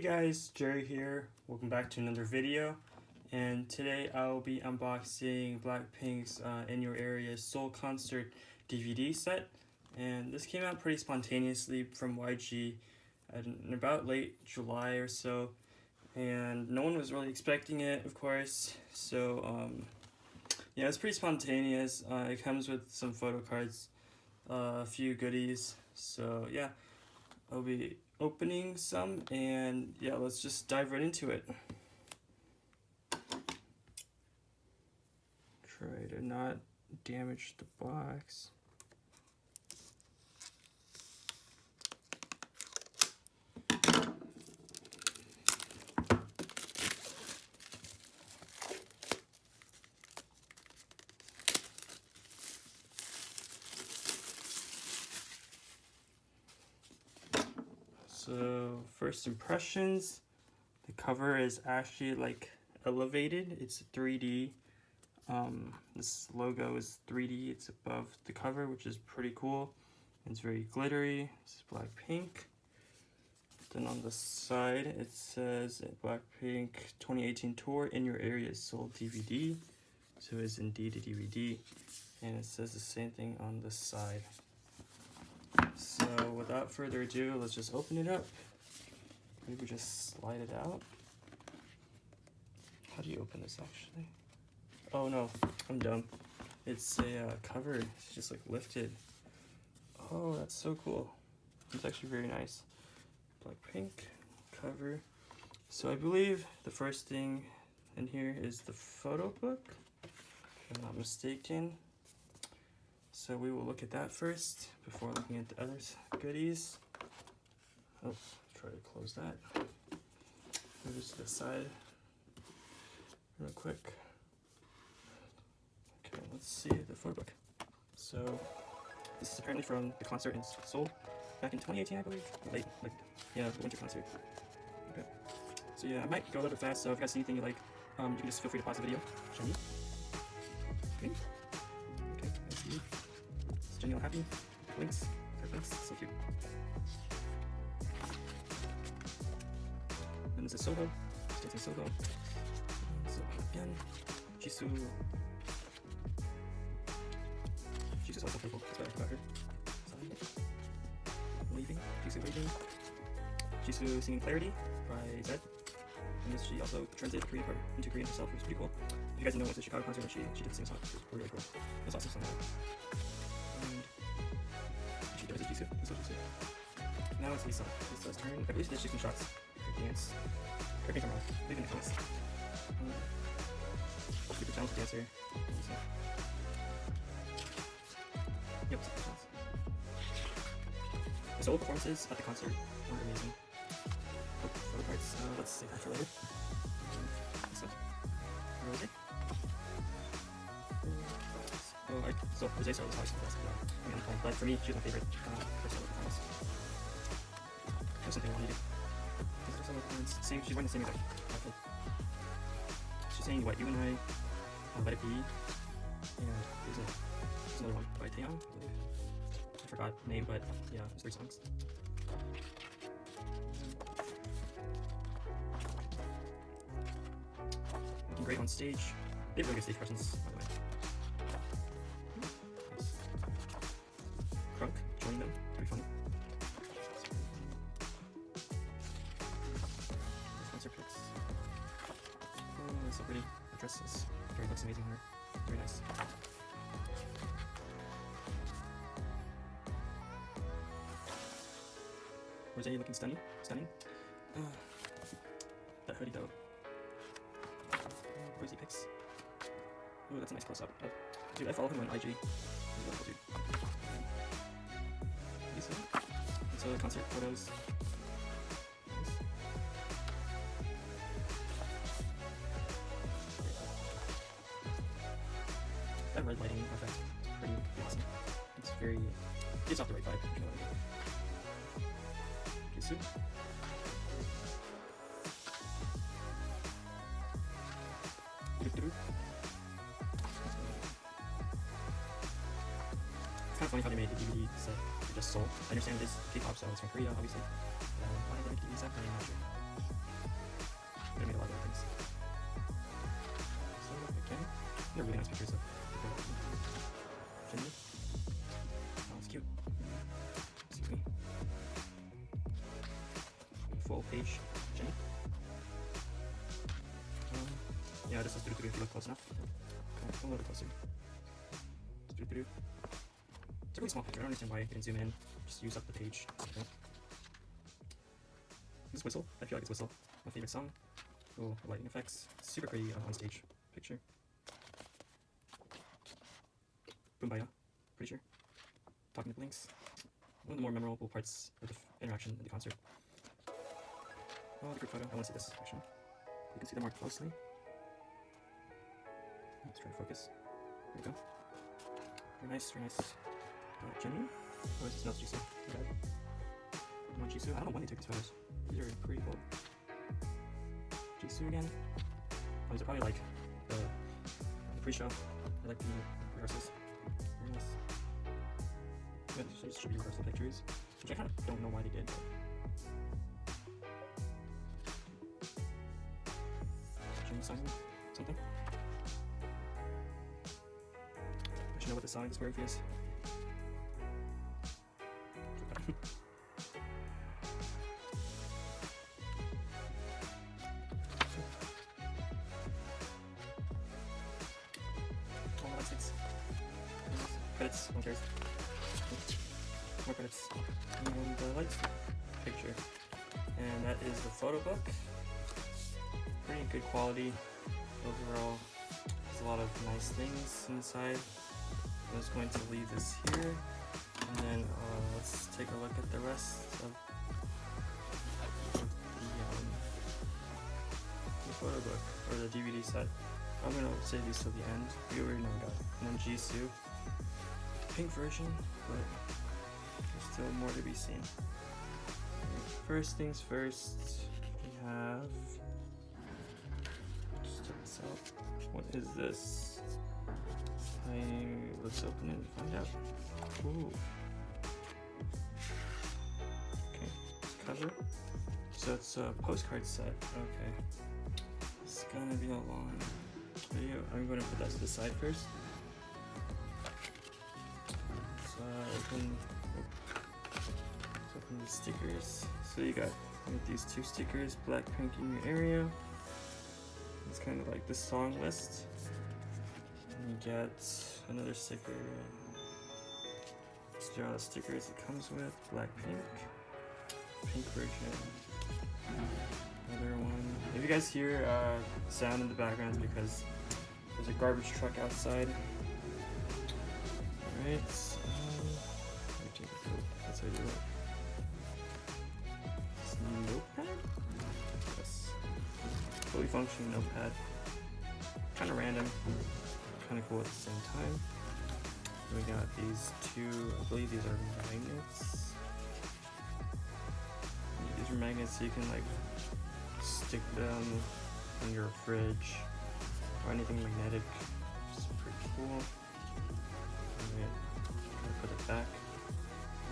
guys, Jerry here. Welcome back to another video. And today I'll be unboxing Blackpink's In Your Area Seoul concert DVD set. And this came out pretty spontaneously from YG in about late July or so. And no one was really expecting it, of course. So yeah, it's pretty spontaneous. It comes with some photo cards, a few goodies. So yeah, I'll be opening some, and yeah, let's just dive right into it. Try to not damage the box. So first impressions, the cover is actually like elevated. It's 3D. This logo is 3D. It's above the cover, which is pretty cool. It's very glittery. It's Blackpink. Then on the side it says Blackpink 2018 tour In Your Area Seoul DVD. So it's indeed a DVD, and it says the same thing on the side. So without further ado, let's just open it up. Maybe just slide it out. How do you open this actually? Oh no, I'm dumb. It's a cover, it's just like lifted. Oh, that's so cool. It's actually very nice. Blackpink cover. So I believe the first thing in here is the photo book, if I'm not mistaken. So we will look at that first before looking at the other goodies. Oh, try to close that. Move to the side real quick. Okay, let's see the photo book. So this is apparently from the concert in Seoul back in 2018, I believe. The winter concert. Okay. So yeah, I might go a little bit fast. So if you guys see anything you like, you can just feel free to pause the video. Show me. Okay. Okay. I see. Genuine happy links, so cute. And this is Soho, dancing Soho. So again, Jisoo's also purple. That's what I about her. Leaving, Jisoo leaving. Jisoo singing Clarity by Zed. And this, she also translated the Korean part into Korean herself, which was pretty cool. If you guys know, it was the Chicago concert when she did the same song, which was really cool. That's also something. Now it's Lisa's turn. I believe she's taking shots. Her dance. Correct me if I'm wrong. Leave in the comments. Super talented dancer. Lisa. Yep, super talented. The solo performances at the concert were amazing. Oh, photo cards. Let's save that for later. Lisa. Okay. So Jose Soul was obviously the best. But for me, she was my favorite person of the finals. There's something I wanted to do. She's wearing the same exact outfit. She's saying, what, you and I, let it be. And there's another one by Taeyang, I believe. I forgot the name, but yeah, it's 3 songs. Looking great on stage. They have really good stage presence, by the way. Crunk joining them, pretty funny. Concert pics. Oh, that's so pretty. The dress is very, looks amazing on her. Very nice. Rose looking stunning. That hoodie though. Rosy pics. Ooh, that's a nice close up. Oh, dude, I follow him on IG. He's a wonderful dude. So concert photos. Nice. That red lighting effect is pretty awesome. It's very, gives off the right vibe. Jisoo. It's kind of funny how they made the DVD set for just Seoul. I understand it is K-pop, so it's from Korea, obviously. Why did they make the DVD set? I'm not sure. They're really nice pictures of Jenny. Oh, it's cute. Excuse me. Full page Jenny. Yeah, this is through if you look close enough. Come a little closer. It's through. It's a really small picture. I don't understand why you didn't zoom in. Just use up the page. Okay. This whistle. I feel like it's whistle. My favorite song. Cool lighting effects. Super pretty on stage picture. Kumbaya. Pretty sure. Talking to Blinks. One of the more memorable parts of the interaction in the concert. Oh, the group photo. I want to see this section. You can see them more closely. Let's try to focus. There we go. Very nice, very nice. Jimmy? Oh, is this not Jisoo? One Jisoo? I don't know when they took these photos. These are pretty cool. Jisoo again? Oh, these are probably like the pre-show. I like the rehearsals. Very nice. Yeah, these should be rehearsal pictures, which I kind of don't know why they did. Jimmy song? Something? I should know what the song discography is. Credits, no one cares. More credits. And the lights picture. And that is the Photobook. Pretty good quality overall. There's a lot of nice things inside. I'm just going to leave this here. And then let's take a look at the rest of the Photobook, or the DVD set. I'm going to save these till the end. We already know we got it. And then Jisoo. Pink version, but there's still more to be seen. First things first, we have, just check this out. What is this? Let's open it and find out. Ooh. Okay, cover. So it's a postcard set. Okay. It's gonna be a long video. I'm gonna put that to the side first. Open the stickers. So you got these two stickers, Blackpink in your area. It's kind of like the song list. And you get another sticker. These are all the stickers it comes with. Blackpink, pink version. Another one. If you guys hear sound in the background, it's because there's a garbage truck outside. Alright. That's how you do it. It's a notepad? Yes. Fully functioning notepad. Kind of random. Kind of cool at the same time. Then we got these two, I believe these are magnets. These are magnets so you can like stick them in your fridge or anything magnetic. It's pretty cool. Put it back.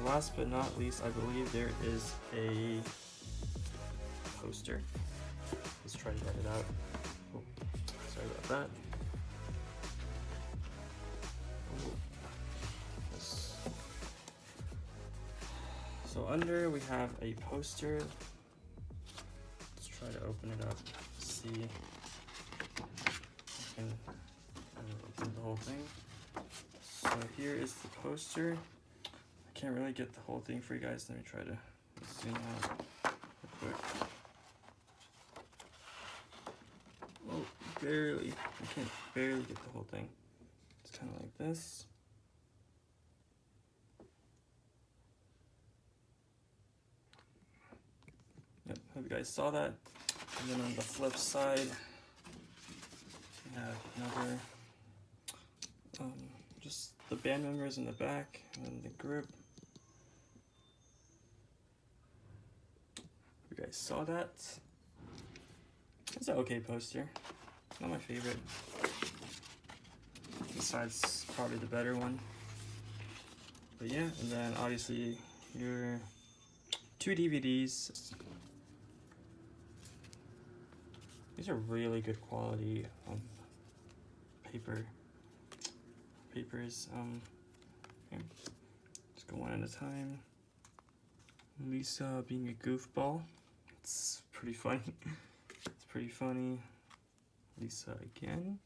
Last but not least, I believe there is a poster. Let's try to get it out. Oh, sorry about that. Oh, yes. So under we have a poster. Let's try to open it up. See. I can open the whole thing. So here is the poster. I can't really get the whole thing for you guys. Let me try to zoom out real quick. Oh, barely. I can't barely get the whole thing. It's kind of like this. Yep, hope you guys saw that. And then on the flip side, we have another just the band members in the back, and then the group. You guys saw that? It's an okay poster. Not my favorite. Besides, probably the better one. But yeah, and then obviously your two DVDs. These are really good quality paper. papers. Okay. Just go one at a time. Lisa being a goofball. It's pretty funny. It's pretty funny. Lisa again.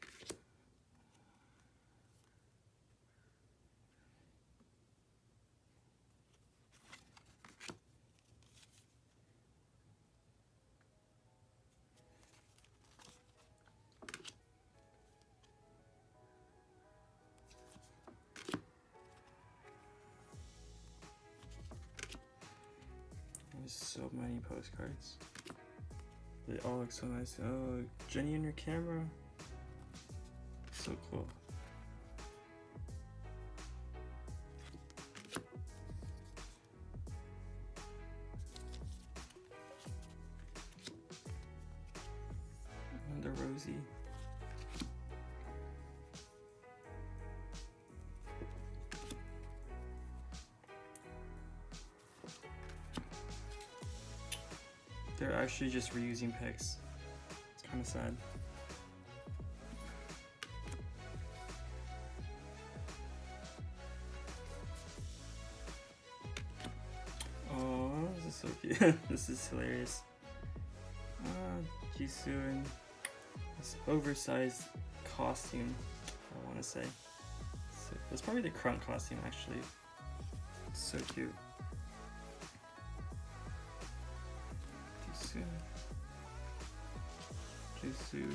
There's so many postcards. They all look so nice. Oh, Jenny and your camera. So cool. And the Rosie. They're actually just reusing pics. It's kind of sad. Oh, this is so cute. This is hilarious. Jisoo in this oversized costume, I want to say. So, it's probably the Crunk costume, actually. It's so cute. Jisoo.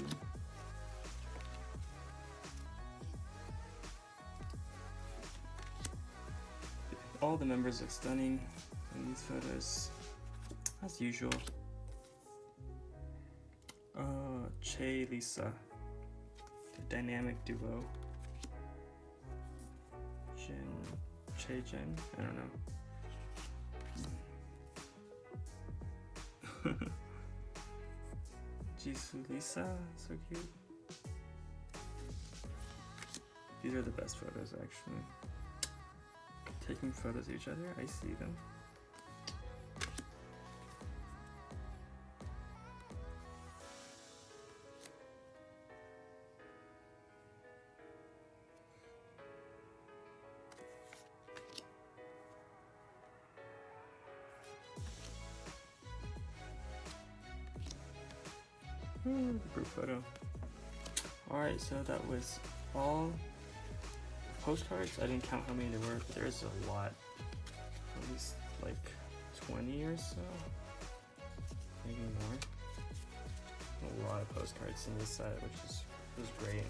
All the members look stunning in these photos, as usual. Che Lisa, the dynamic duo. Jen, I don't know. Jisoo Lisa, so cute. These are the best photos, actually. Taking photos of each other, I see them. The group photo. Alright, so that was all postcards. I didn't count how many there were, but there's a lot. At least like 20 or so. Maybe more. A lot of postcards in this set, which was great.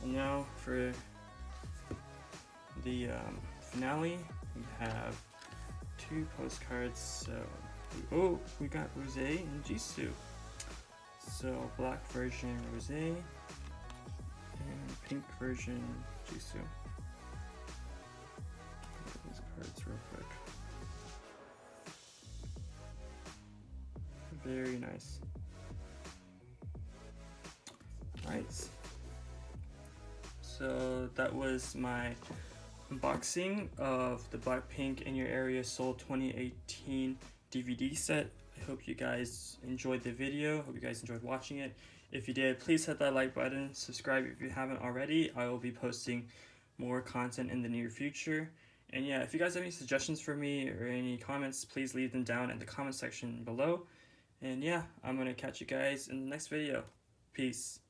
And now for the finale, we have 2 postcards. So, we got Rose and Jisoo. So black version Rose and pink version Jisoo. Look at these cards real quick. Very nice. Alright. So that was my unboxing of the Blackpink In Your Area Seoul 2018 DVD set. I hope you guys enjoyed the video. Hope you guys enjoyed watching it. If you did, please hit that like button. Subscribe if you haven't already. I will be posting more content in the near future. And yeah, if you guys have any suggestions for me or any comments, please leave them down in the comment section below. And yeah, I'm going to catch you guys in the next video. Peace.